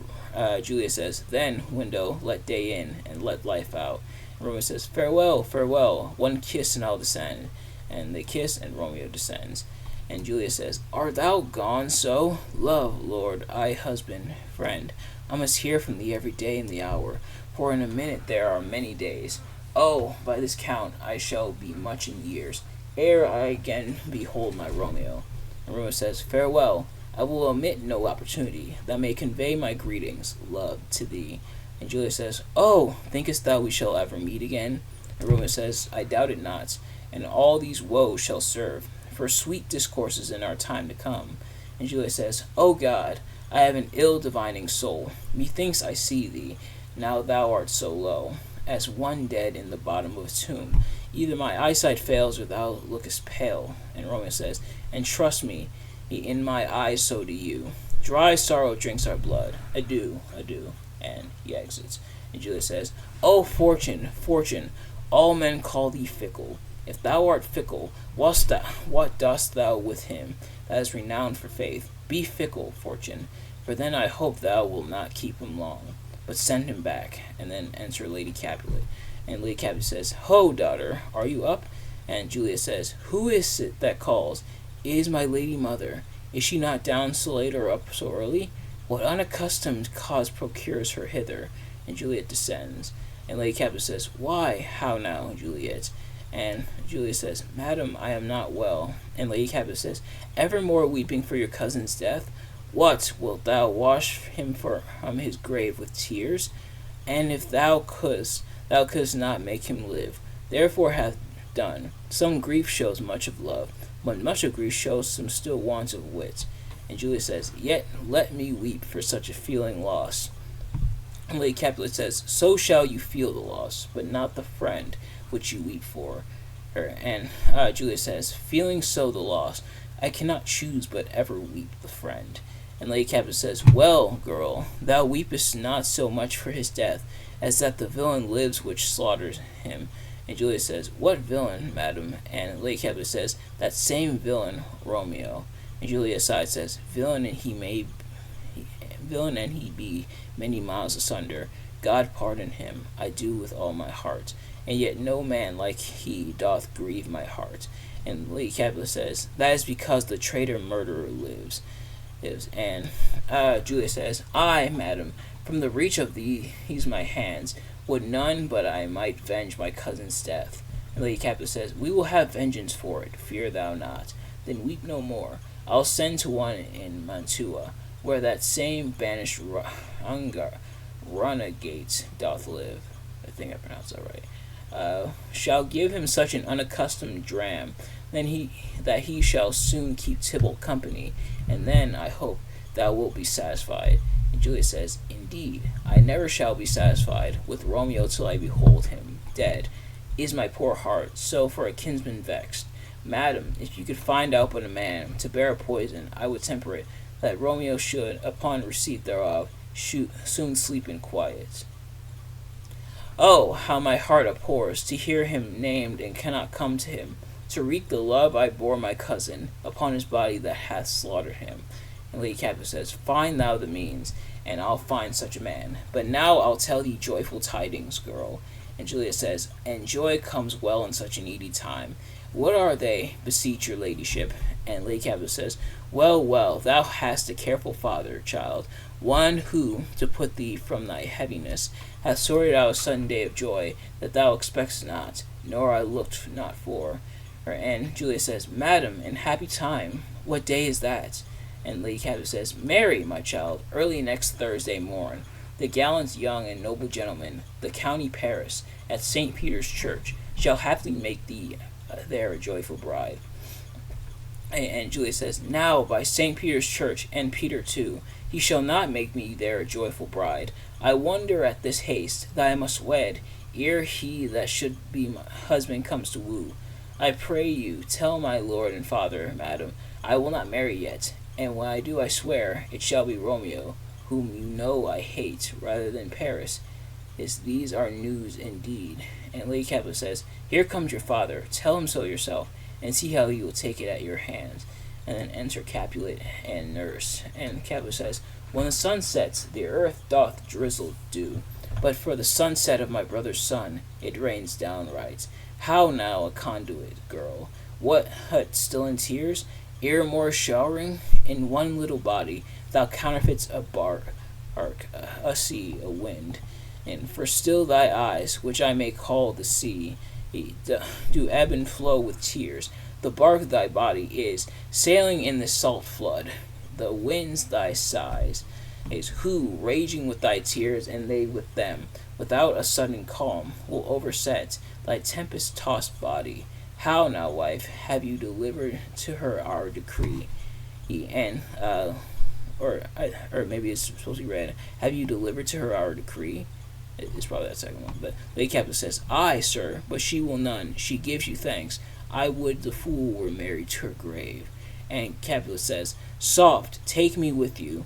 Juliet says, "Then, window, let day in, and let life out." And Romeo says, "Farewell, farewell. One kiss and I'll descend." And they kiss, and Romeo descends. And Juliet says, "Art thou gone so? Love, lord, I, husband, friend, I must hear from thee every day in the hour, for in a minute there are many days. Oh, by this count I shall be much in years, ere I again behold my Romeo." And Romeo says, "Farewell. I will omit no opportunity that may convey my greetings, love, to thee." And Juliet says, "Oh, thinkest thou we shall ever meet again?" And Romeo says, "I doubt it not, and all these woes shall serve for sweet discourses in our time to come." And Juliet says, "O God, I have an ill divining soul. Methinks I see thee, now thou art so low, as one dead in the bottom of a tomb. Either my eyesight fails, or thou lookest pale." And Romeo says, "And trust me, in my eyes so do you. Dry sorrow drinks our blood. Adieu, adieu." And he exits. And Juliet says, "O fortune, fortune, all men call thee fickle. If thou art fickle, what dost thou with him that is renowned for faith? Be fickle, fortune, for then I hope thou wilt not keep him long, but send him back." And then enter Lady Capulet. And Lady Capulet says, "Ho, daughter, are you up?" And Juliet says, "Who is it that calls? It is my lady mother. Is she not down so late or up so early? What unaccustomed cause procures her hither?" And Juliet descends. And Lady Capulet says, "Why, how now, Juliet?" And Juliet says, "Madam, I am not well." And Lady Capulet says, "Evermore weeping for your cousin's death? What, wilt thou wash him from his grave with tears? And if thou couldst not make him live. Therefore hath done. Some grief shows much of love, but much of grief shows some still want of wit." And Juliet says, "Yet let me weep for such a feeling loss." And Lady Capulet says, "So shall you feel the loss, but not the friend which you weep for her." And Juliet says, "Feeling so the loss, I cannot choose but ever weep the friend." And Lady Capulet says, "Well, girl, thou weepest not so much for his death, as that the villain lives which slaughters him." And Juliet says, "What villain, madam?" And Lady Capulet says, "That same villain, Romeo." And Juliet aside says, "Villain and he be many miles asunder. God pardon him, I do with all my heart. And yet no man like he doth grieve my heart." And Lady Capulet says, "That is because the traitor murderer lives." And Juliet says, "I, madam, from the reach of these my hands, would none but I might venge my cousin's death." And Lady Capulet says, "We will have vengeance for it, fear thou not. Then weep no more. I'll send to one in Mantua, where that same banished runagate doth live." I think I pronounced that right. "Shall give him such an unaccustomed dram, that he shall soon keep Tybalt company, and then I hope thou wilt be satisfied." And Juliet says, "Indeed, I never shall be satisfied with Romeo till I behold him dead. Is my poor heart so for a kinsman vexed? Madam, if you could find out but a man to bear a poison, I would temper it, that Romeo should, upon receipt thereof, soon sleep in quiet. Oh, how my heart abhors to hear him named and cannot come to him, to wreak the love I bore my cousin upon his body that hath slaughtered him." And Lady Capulet says, "Find thou the means, and I'll find such a man. But now I'll tell thee joyful tidings, girl." And Juliet says, "And joy comes well in such a needy time. What are they, beseech your ladyship?" And Lady Capulet says, "Well, well, thou hast a careful father, child, one who, to put thee from thy heaviness, hath sorted out a sudden day of joy that thou expectest not, nor I looked not for." And Juliet says, "Madam, in happy time, what day is that?" And Lady Capulet says, "Marry, my child, early next Thursday morn, the gallant young and noble gentleman, the county Paris, at St. Peter's Church, shall happily make thee there a joyful bride." And Juliet says, "Now, by St. Peter's Church, and Peter too, he shall not make me there a joyful bride. I wonder at this haste that I must wed, ere he that should be my husband comes to woo. I pray you, tell my lord and father, madam, I will not marry yet, and when I do I swear it shall be Romeo, whom you know I hate, rather than Paris. These are news indeed. And Lady Capulet says, Here comes your father. Tell him so yourself, and see how he will take it at your hands. And then enter Capulet and nurse. And Capulet says, When the sun sets, the earth doth drizzle dew. But for the sunset of my brother's son, it rains downright. How now, a conduit, girl? What, still in tears? Ere more showering? In one little body, thou counterfeits a bark, a sea, a wind. And for still thy eyes, which I may call the sea, do ebb and flow with tears. The bark thy body is, sailing in the salt flood. The winds thy sighs is, who, raging with thy tears, and they with them, without a sudden calm, will overset thy tempest-tossed body. How now, wife, have you delivered to her our decree? And, or maybe it's supposed to be read, have you delivered to her our decree? It's probably that second one. But Lady Capulet says, Aye, sir, but she will none. She gives you thanks. I would the fool were married to her grave. And Capulet says, Soft, take me with you,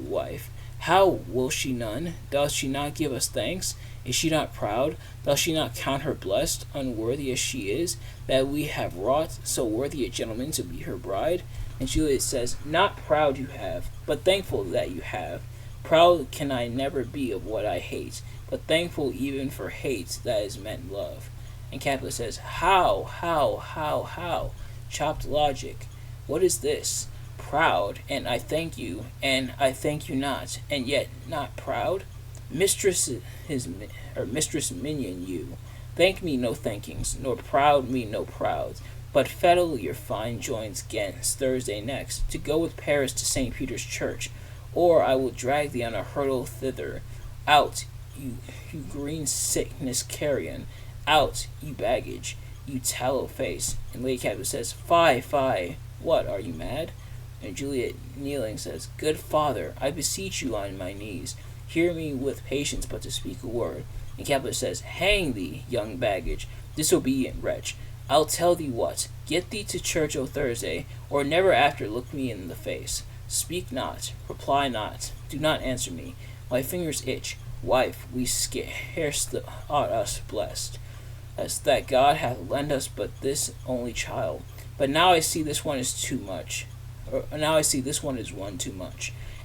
wife. How will she none? Does she not give us thanks? Is she not proud? Does she not count her blessed, unworthy as she is, that we have wrought so worthy a gentleman to be her bride? And Juliet says, Not proud you have, but thankful that you have. Proud can I never be of what I hate, but thankful even for hate that is meant love. And Capulet says, How? Chopped logic. What is this? Proud, and I thank you, and I thank you not, and yet not proud? Mistress minion you. Thank me no thankings, nor proud me no prouds, but fettle your fine joints 'gainst Thursday next, to go with Paris to St. Peter's Church, or I will drag thee on a hurdle thither. Out, you green sickness carrion, out, you baggage, you tallow face. And Lady Capulet says, Fie, what, are you mad? And Juliet, kneeling, says, Good father, I beseech you on my knees, hear me with patience but to speak a word. And Capulet says, Hang thee, young baggage, disobedient wretch. I'll tell thee what, get thee to church o' Thursday, or never after look me in the face. Speak not, reply not, do not answer me. My fingers itch. Wife, we scarce thought us blessed, as that God hath lent us but this only child. But now I see this one is one too much,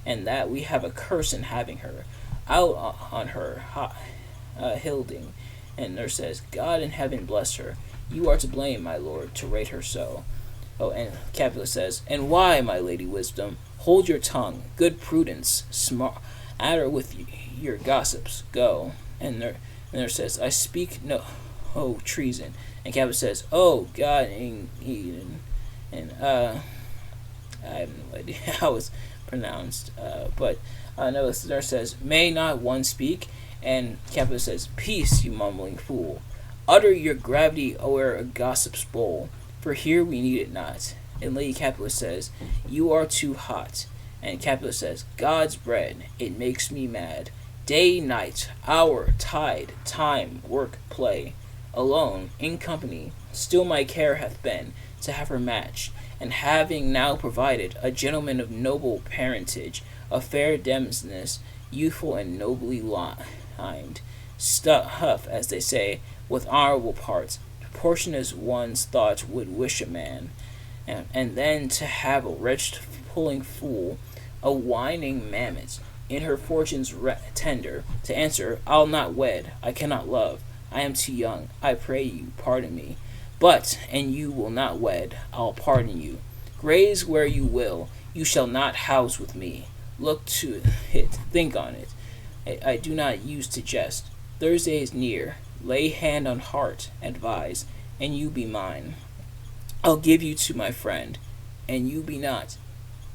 and that we have a curse in having her. Out on her, Hilding. And nurse says, God in heaven bless her. You are to blame, my lord, to rate her so. Oh, and Capulet says, And why, my lady wisdom? Hold your tongue, good prudence, smart at her with your gossips, go. And nurse says, I speak no treason. And Capulet says, Oh, God in Eden. And, I have no idea how it's pronounced, but no, the nurse says, May not one speak? And Capulet says, Peace, you mumbling fool. Utter your gravity o'er a gossip's bowl, for here we need it not. And Lady Capulet says, You are too hot. And Capulet says, God's bread, it makes me mad. Day, night, hour, tide, time, work, play. Alone, in company, still my care hath been to have her matched. And having now provided a gentleman of noble parentage, a fair demesnes, youthful and nobly lined, stuff, as they say, with honorable parts, proportioned as one's thought would wish a man, and then to have a wretched pulling fool, a whining mammet, in her fortune's tender, to answer, I'll not wed, I cannot love, I am too young, I pray you, pardon me. But, and you will not wed, I'll pardon you. Graze where you will, you shall not house with me. Look to it, think on it. I do not use to jest. Thursday is near. Lay hand on heart, advise, and you be mine. I'll give you to my friend, and you be not.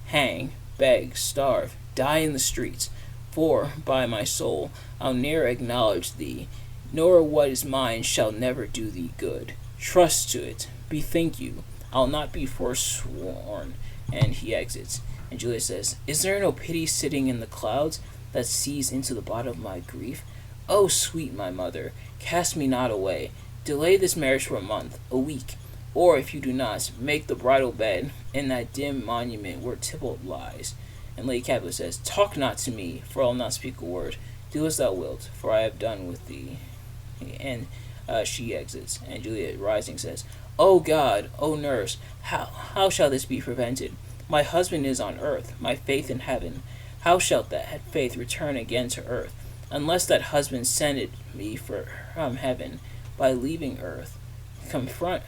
Hang, beg, starve, die in the streets, for, by my soul, I'll ne'er acknowledge thee, nor what is mine shall never do thee good. Trust to it. Bethink you. I'll not be forsworn. And he exits. And Juliet says, Is there no pity sitting in the clouds that sees into the bottom of my grief? Oh, sweet my mother, cast me not away. Delay this marriage for a month, a week. Or, if you do not, make the bridal bed in that dim monument where Tybalt lies. And Lady Capulet says, Talk not to me, for I'll not speak a word. Do as thou wilt, for I have done with thee. And she exits, and Juliet, rising, says, O God, O nurse, how shall this be prevented? My husband is on earth, my faith in heaven. How shalt that faith return again to earth, unless that husband send it me from heaven by leaving earth? Comfort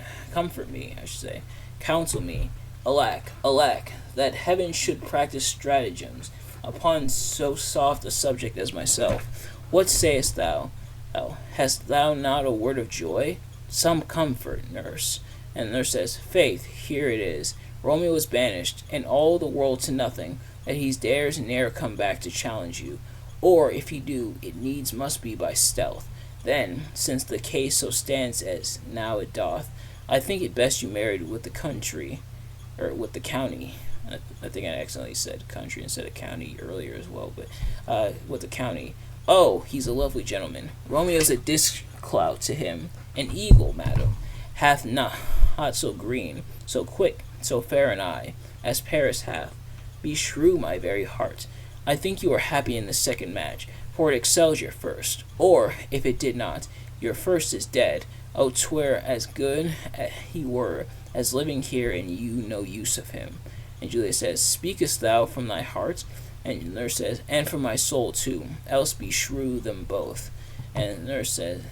me, I should say, counsel me. Alack, alack, that heaven should practice stratagems upon so soft a subject as myself. What sayest thou? Hast thou not a word of joy? Some comfort, nurse. And the nurse says, Faith, here it is. Romeo is banished, and all the world to nothing, that he dares ne'er come back to challenge you. Or, if he do, it needs must be by stealth. Then, since the case so stands as now it doth, I think it best you married with the country, or with the county. I think I accidentally said country instead of county earlier as well, but with the county. Oh, he's a lovely gentleman. Romeo's a disclout to him, an eagle, madam, hath not so green, so quick, so fair an eye, as Paris hath. Be shrew my very heart. I think you are happy in the second match, for it excels your first. Or, if it did not, your first is dead. Oh, 'twere as good he were as living here, and you no use of him. And Juliet says, Speakest thou from thy heart? And the nurse says, And from my soul too, else be shrew them both. And the nurse says,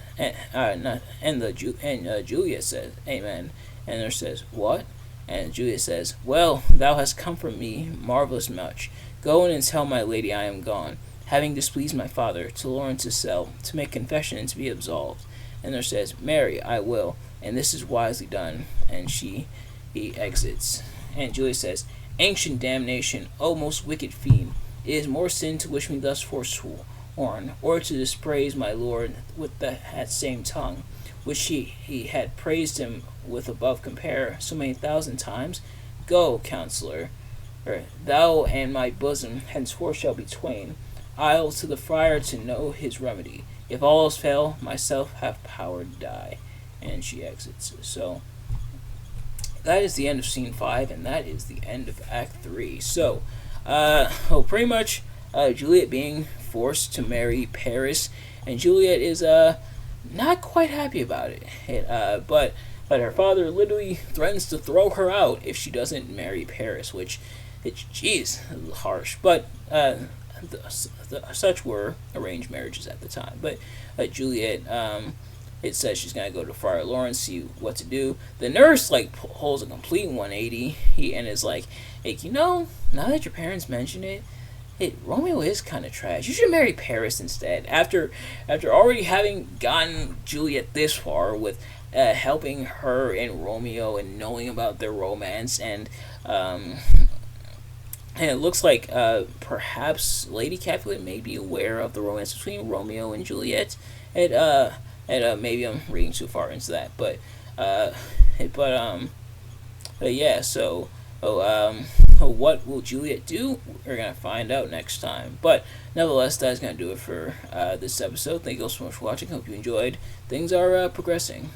Juliet says, Amen. And the nurse says, What? And Juliet says, Well, thou hast comforted me marvellous much. Go in and tell my lady I am gone, having displeased my father, to Lawrence's cell, to make confession and to be absolved. And the nurse says, Marry, I will, and this is wisely done. And he exits. And Juliet says, Ancient damnation, O most wicked fiend, it is more sin to wish me thus forsworn, or to dispraise my lord with that same tongue, which he had praised him with above compare so many thousand times. Go, counselor, thou and my bosom henceforth shall be twain. I'll to the friar to know his remedy. If all else fail, myself have power to die. And she exits. So that is the end of scene 5, and that is the end of Act 3. So, pretty much Juliet being forced to marry Paris, and Juliet is not quite happy about it. But her father literally threatens to throw her out if she doesn't marry Paris, which, geez, harsh. But such were arranged marriages at the time. But Juliet, it says she's gonna go to Friar Lawrence, see what to do. The nurse holds a complete 180. And is like, hey, now that your parents mention it, Romeo is kind of trash. You should marry Paris instead. After already having gotten Juliet this far with helping her and Romeo and knowing about their romance, and it looks like perhaps Lady Capulet may be aware of the romance between Romeo and Juliet. Maybe I'm reading too far into that, but yeah. So, what will Juliet do? We're gonna find out next time. But nevertheless, that's gonna do it for this episode. Thank you all so much for watching. Hope you enjoyed. Things are progressing.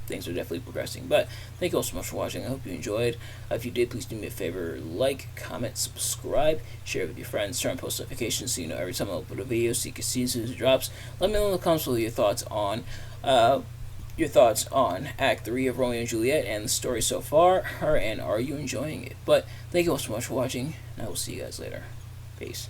Things are definitely progressing. But thank you all so much for watching. I hope you enjoyed. If you did, please do me a favor: like, comment, subscribe, share it with your friends, turn on post notifications so you know every time I upload a video, so you can see as soon as it drops. Let me know in the comments below your thoughts on Act 3 of Romeo and Juliet and the story so far, and are you enjoying it? But thank you all so much for watching, and I will see you guys later. Peace.